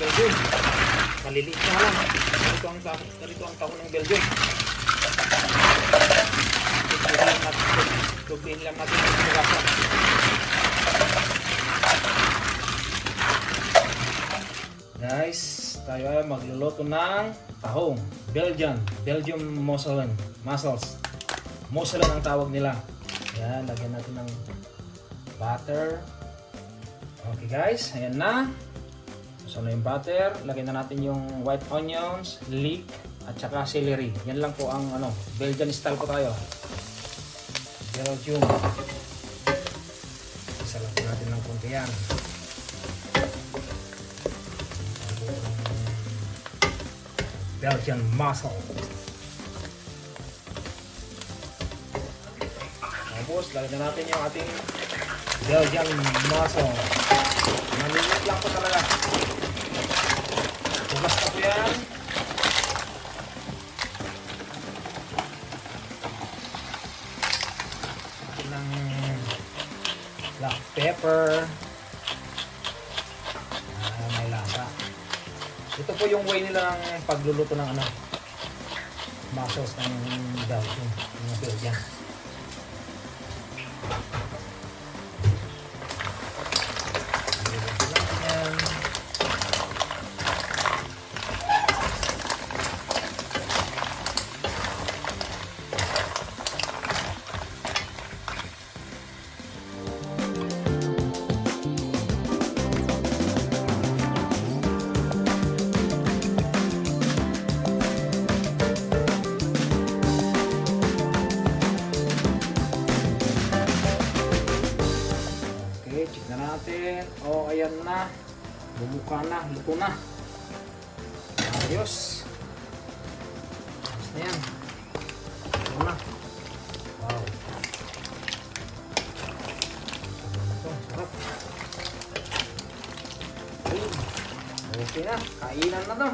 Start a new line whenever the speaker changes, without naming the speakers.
Belgium. Maliliit na lang. Ganito ang tahong ng Belgium. Tutuin lang natin ang pagkasa. Guys, tayo ay magluluto ng tahong Belgium mussels. Mussels ang tawag nila. Yan, lagyan natin ng butter. Okay guys, ayan na. So na yung butter, lagyan na natin yung white onions, leek, at saka celery. Yan lang po ang Belgian style po tayo. Belgium. Isa lang po natin ng konti yan. Belgian mussel. Tapos, lagyan na natin yung ating Belgian mussel. Maliliit lang po talaga. Tugas na po yan. Ng black pepper. May lasa. Ito po yung way nila ng pagluluto ng mussels ng Belgium, ng Belgian. Check na natin. Oh, ayan na. Bumuka na. Luto na. Ayos. Ayos na yan. Luto na. Wow. Ito, sarap. Okay na. Kainan na to.